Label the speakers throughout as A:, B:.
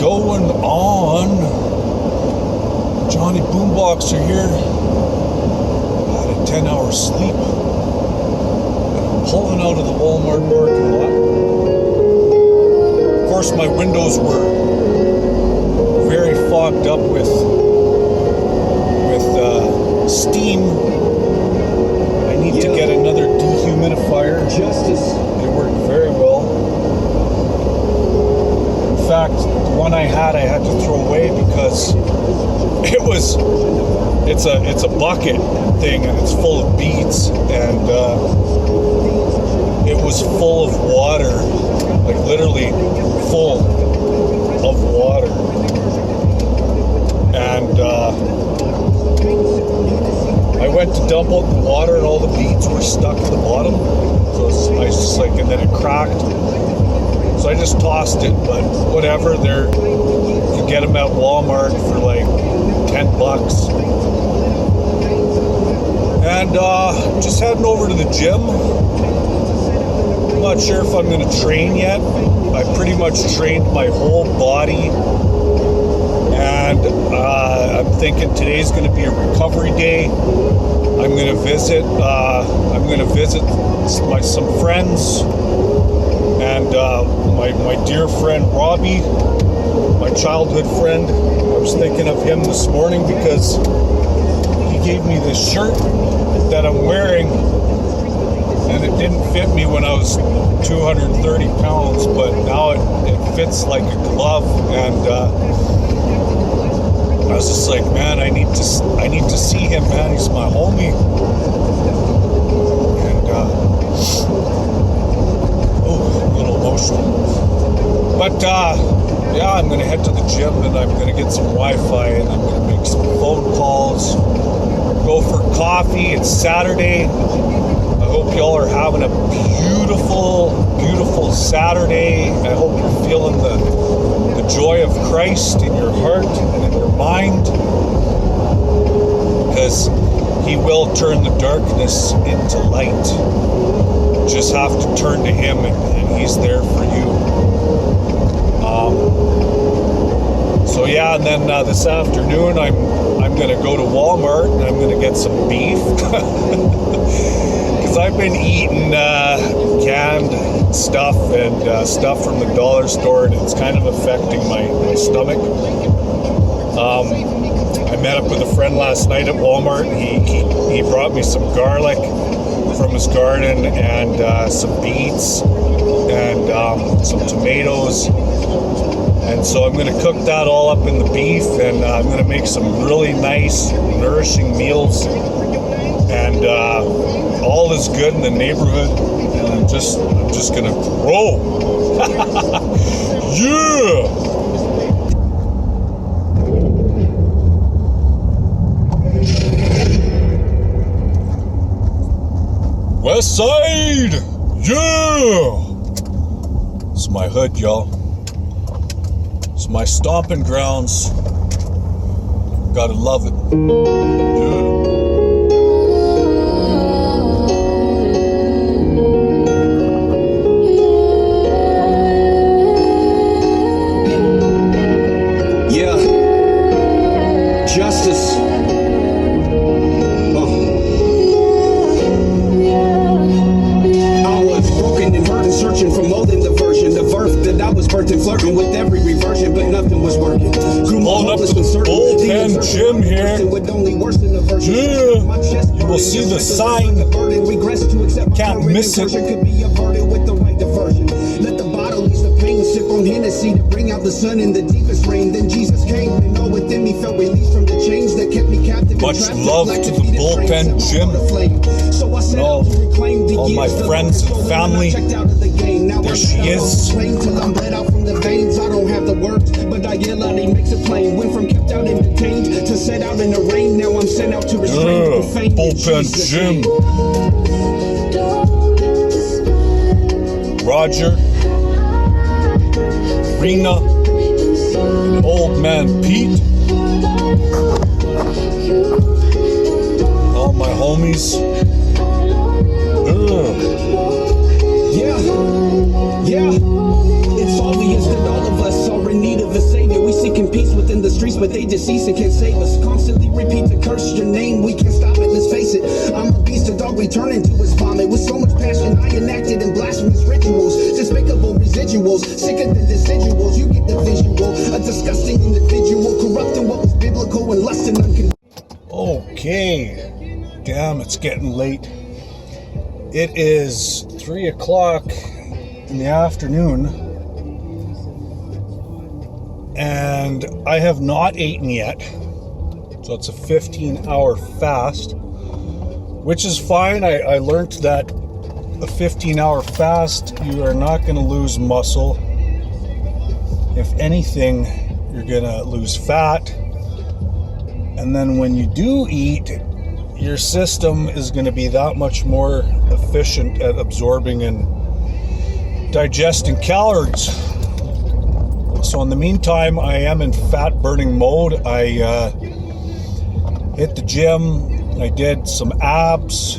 A: going on? Johnny Boomboxer here. Had a 10-hour sleep. I'm pulling out of the Walmart parking lot. Of course, my windows were very fogged up with steam. I need to get another dehumidifier. They work very well. In fact, the one I had to throw away because it's a bucket thing and it's full of beads, and it was full of water, like literally full of water. And I went to dump out the water and all the beads were stuck at the bottom. So I was just like, and then it cracked. So I just tossed it, but whatever. You can get them at Walmart for like $10. And just heading over to the gym. I'm not sure if I'm going to train yet. I pretty much trained my whole body. And I'm thinking today's going to be a recovery day. I'm going to visit some friends, and my dear friend Robbie, my childhood friend. I was thinking of him this morning because he gave me this shirt that I'm wearing, and it didn't fit me when I was 230 pounds, but now it fits like a glove. And I was just like, man, I need to see him, man. He's my homie. And a little emotional. But yeah, I'm gonna head to the gym and I'm gonna get some Wi-Fi and I'm gonna make some phone calls. Go for coffee. It's Saturday. I hope y'all are having a beautiful, beautiful Saturday. I hope you're feeling the joy of Christ in your heart and in your mind, because He will turn the darkness into light. You just have to turn to Him, and He's there for you. So yeah, and then this afternoon I'm gonna go to Walmart and I'm gonna get some beef. Because I've been eating canned stuff and stuff from the dollar store, and it's kind of affecting my stomach. I met up with a friend last night at Walmart. He brought me some garlic from his garden and some beets and some tomatoes. And so I'm going to cook that all up in the beef, and I'm going to make some really nice, nourishing meals. And all is good in the neighborhood, and I'm just gonna grow. Yeah. West Side. Yeah. It's my hood, y'all. It's my stomping grounds. Gotta love it. Yeah.
B: Justice. I was broken and hurt and searching for more than diversion. The birth that I was birthed and flirting with every reversion, but nothing was working.
A: Pulling up to the bullpen gym here. Yeah. You will see the sign. Can't miss it.
B: Let the bottle ease the pain, sip on Hennessy to bring out the sun in the deepest rain. Then Jesus came, and all within me felt released from the chains that kept me captive.
A: Much love to the bullpen gym. And all my friends and family. There she is.
B: Till I'm bled out from the veins. I don't have the words, but I yell out, He makes it plain. Went from kept out and detained to set out in the rain. Now I'm sent out to restrain profane.
A: Bullpen gym. Roger, Rena, and old man Pete. All my homies. Yeah. It's obvious that all of us are in need of a savior.
B: but they deceased and can't save us. Constantly repeat the curse, your name, we can't stop it, let's face it. I'm a beast, a dog returning to his vomit. With so much passion, I enacted in blasphemous rituals. Despicable residuals, sicker than deciduals. You get the visual, a disgusting individual, corrupting what was biblical and lust and unconditional.
A: Okay, damn, it's getting late. It is 3 o'clock in the afternoon, and I have not eaten yet. So it's a 15-hour fast, which is fine. I learned that a 15-hour fast, you are not going to lose muscle. If anything, you're going to lose fat. And then when you do eat, your system is going to be that much more efficient at absorbing and digesting calories. So in the meantime, I am in fat burning mode. I hit the gym. I did some abs.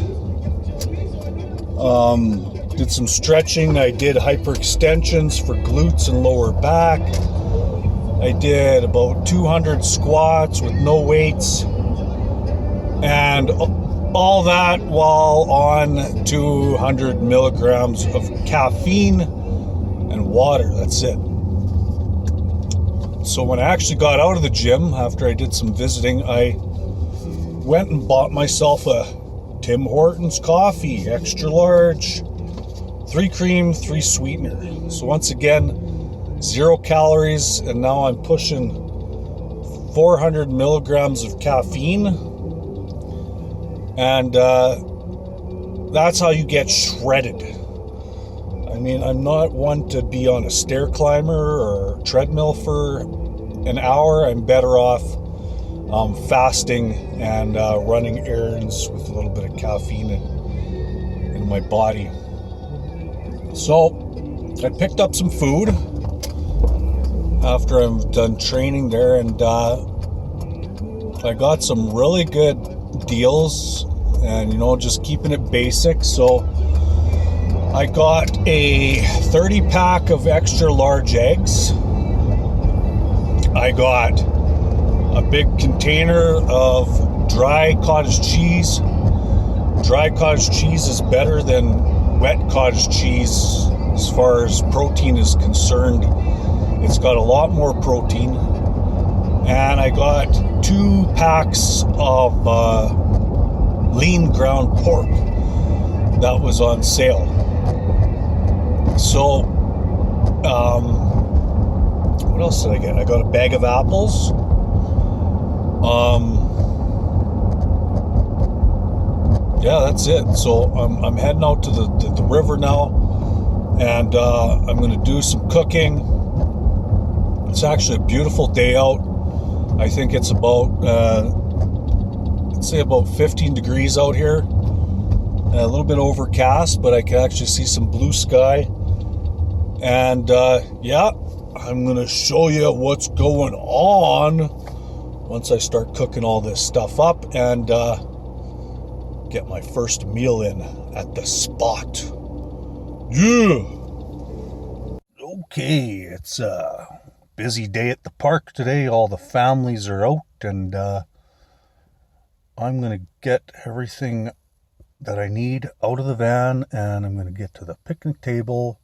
A: Did some stretching. I did hyperextensions for glutes and lower back. I did about 200 squats with no weights, and all that while on 200 milligrams of caffeine and water. That's it. So when I actually got out of the gym after I did some visiting, I went and bought myself a Tim Hortons coffee, extra large, 3 cream, 3 sweetener. So once again, 0 calories, and now I'm pushing 400 milligrams of caffeine, and that's how you get shredded. I mean, I'm not one to be on a stair climber or treadmill for an hour. I'm better off fasting and running errands with a little bit of caffeine in my body. So I picked up some food after I'm done training there, and I got some really good deals, and just keeping it basic. So I got a 30-pack of extra large eggs. I got a big container of dry cottage cheese. Dry cottage cheese is better than wet cottage cheese as far as protein is concerned. It's got a lot more protein. And I got 2 packs of lean ground pork that was on sale. So, what else did I get? I got a bag of apples. Yeah, that's it. So I'm heading out to the river now, and I'm going to do some cooking. It's actually a beautiful day out. I think it's about, let's say about 15 degrees out here. A little bit overcast, but I can actually see some blue sky. And yeah, I'm going to show you what's going on once I start cooking all this stuff up and get my first meal in at the spot. Yeah. Okay, it's a busy day at the park today. All the families are out, and I'm going to get everything that I need out of the van, and I'm going to get to the picnic table,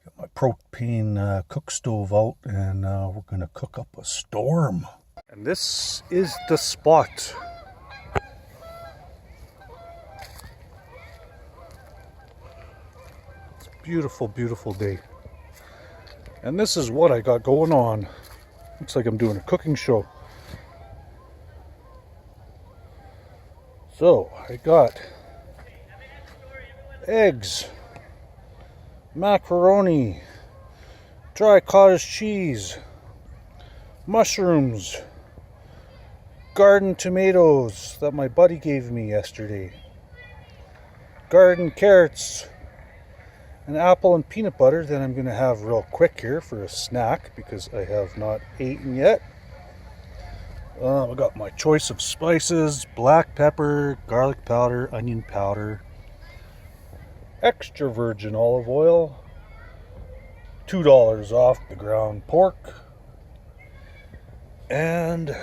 A: get my propane cook stove out, and we're going to cook up a storm. And this is the spot. It's a beautiful, beautiful day. And this is what I got going on. Looks like I'm doing a cooking show. So, I got eggs, macaroni, dry cottage cheese, mushrooms, garden tomatoes that my buddy gave me yesterday, garden carrots, an apple and peanut butter that I'm going to have real quick here for a snack because I have not eaten yet. I got my choice of spices: black pepper, garlic powder, onion powder, extra virgin olive oil, $2 off the ground pork, And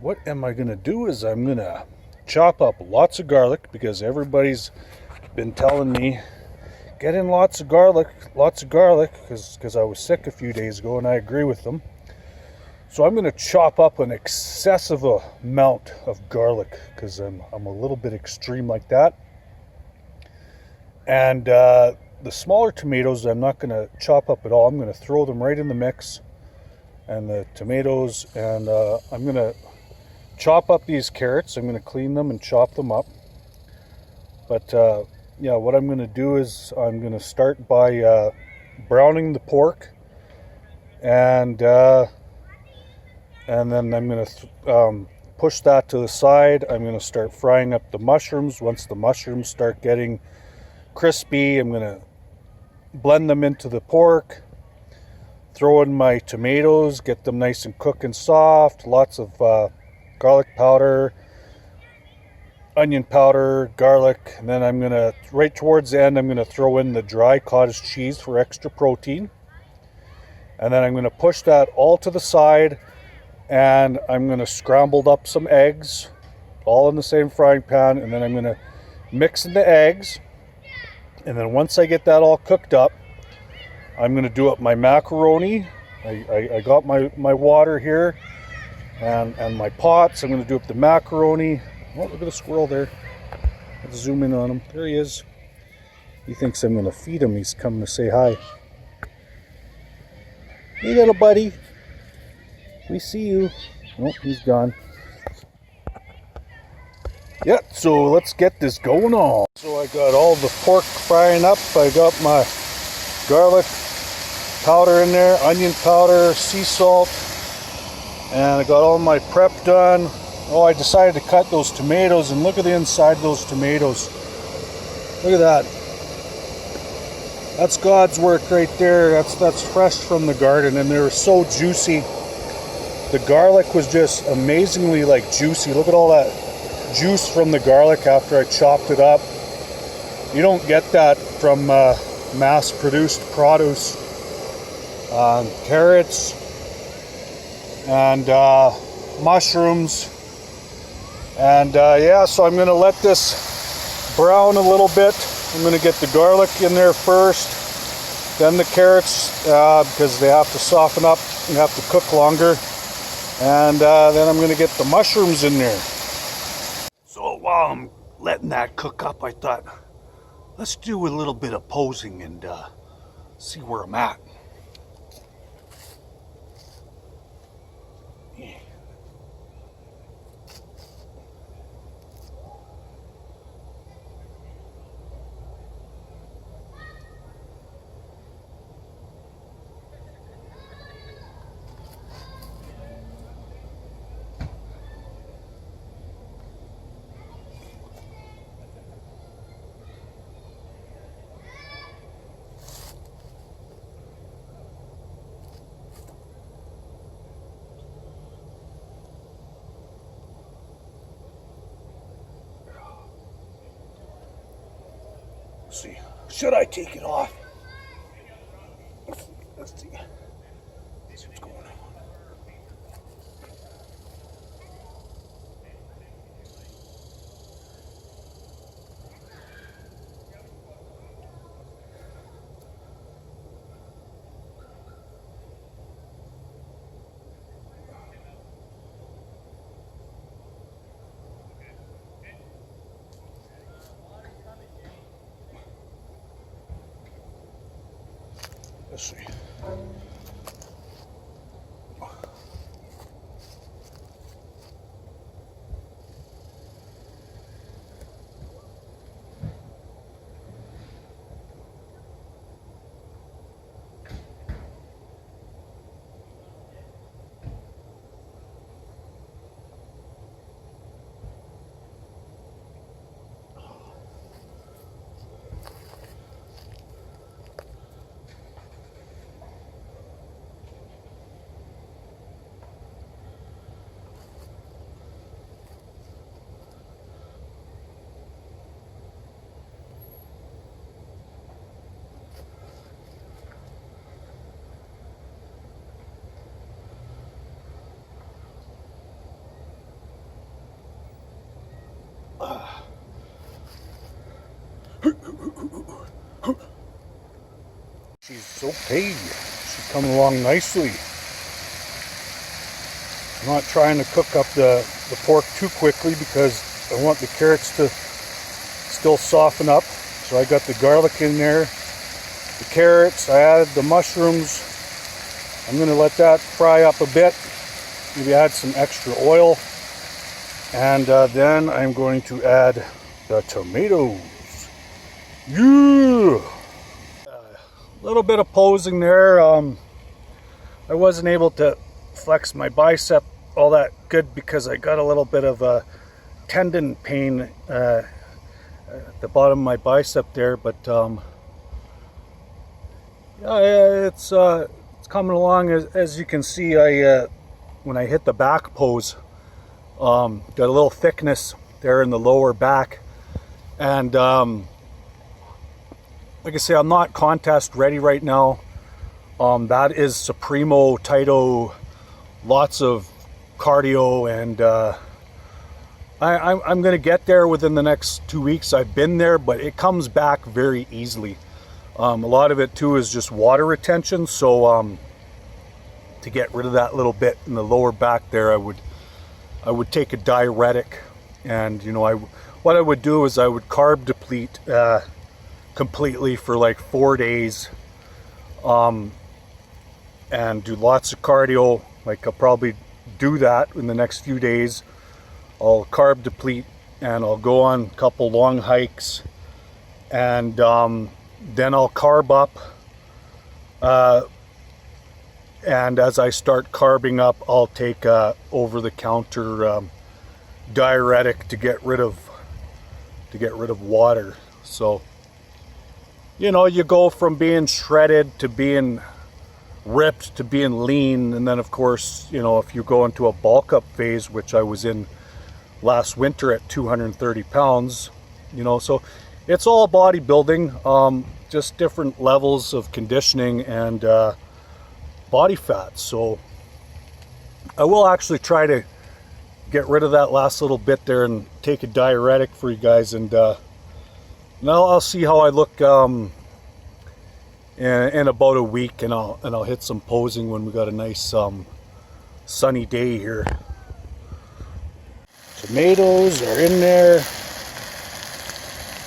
A: what am I going to do is I'm going to chop up lots of garlic, because everybody's been telling me get in lots of garlic, because I was sick a few days ago, and I agree with them. So I'm going to chop up an excessive amount of garlic, because I'm a little bit extreme like that. And the smaller tomatoes I'm not going to chop up at all. I'm going to throw them right in the mix, and the tomatoes, and I'm going to chop up these carrots. I'm going to clean them and chop them up. But yeah, what I'm going to do is I'm going to start by browning the pork, and then I'm going to push that to the side. I'm going to start frying up the mushrooms. Once the mushrooms start getting crispy, I'm going to blend them into the pork, throw in my tomatoes, get them nice and cooked and soft. Lots of garlic powder, onion powder, garlic, and then I'm going to, right towards the end, I'm going to throw in the dry cottage cheese for extra protein. And then I'm going to push that all to the side, and I'm going to scramble up some eggs, all in the same frying pan, and then I'm going to mix in the eggs. And then once I get that all cooked up, I'm going to do up my macaroni. I got my water here and my pots. I'm going to do up the macaroni. Oh, look at the squirrel there. Let's zoom in on him. There he is. He thinks I'm going to feed him. He's coming to say hi. Hey, little buddy. We see you. Oh, he's gone. Yeah, so let's get this going on. So I got all the pork frying up. I got my garlic powder in there, onion powder, sea salt, and I got all my prep done. Oh, I decided to cut those tomatoes, and look at the inside of those tomatoes. Look at that. That's God's work right there. That's fresh from the garden, and they were so juicy. The garlic was just amazingly juicy. Look at all that juice from the garlic after I chopped it up. You don't get that from mass-produced produce. Carrots and mushrooms. And yeah, so I'm going to let this brown a little bit. I'm going to get the garlic in there first, then the carrots, because they have to soften up and have to cook longer. And then I'm going to get the mushrooms in there. So while I'm letting that cook up, I thought, let's do a little bit of posing and see where I'm at. Let's see. Should I take it off? Let's see. Let's see what's going on. Let's see.
C: It's okay. She's coming along nicely. I'm not trying to cook up the pork too quickly because I want the carrots to still soften up. So I got the garlic in there, the carrots, I added the mushrooms. I'm going to let that fry up a bit. Maybe add some extra oil. And then I'm going to add the tomatoes. Yeah! A little bit of posing there. I wasn't able to flex my bicep all that good because I got a little bit of a tendon pain at the bottom of my bicep there, but yeah, it's coming along. As you can see, I when I hit the back pose, got a little thickness there in the lower back, and like I say, I'm not contest ready right now. That is Supremo Taito, lots of cardio, and I'm going to get there within the next 2 weeks. I've been there, but it comes back very easily. A lot of it too is just water retention, so to get rid of that little bit in the lower back there, I would take a diuretic, and you know, what I would do is I would carb deplete completely for like 4 days, and do lots of cardio. Like I'll probably do that in the next few days. I'll carb deplete and I'll go on a couple long hikes, and then I'll carb up, and as I start carbing up, I'll take a over-the-counter diuretic to get rid of water. So, you know, you go from being shredded to being ripped to being lean, and then of course, you know, if you go into a bulk up phase, which I was in last winter at 230 pounds, you know, so it's all bodybuilding, just different levels of conditioning and body fat. So I will actually try to get rid of that last little bit there and take a diuretic for you guys, and now I'll see how I look in about a week, and I'll hit some posing when we got a nice sunny day here. Tomatoes are in there.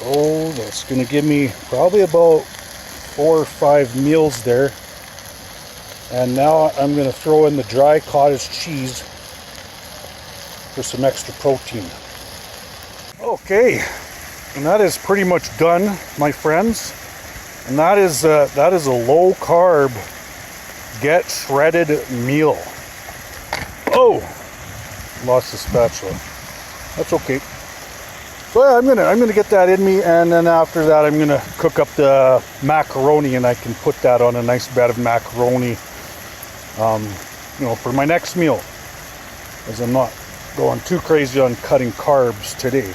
C: Oh, that's gonna give me probably about 4 or 5 meals there. And now I'm gonna throw in the dry cottage cheese for some extra protein. Okay, and that is pretty much done, my friends. And that is a low carb, get shredded meal. Oh, lost the spatula. That's okay. So yeah, I'm gonna get that in me, and then after that I'm gonna cook up the macaroni, and I can put that on a nice bed of macaroni, you know, for my next meal, as I'm not going too crazy on cutting carbs today.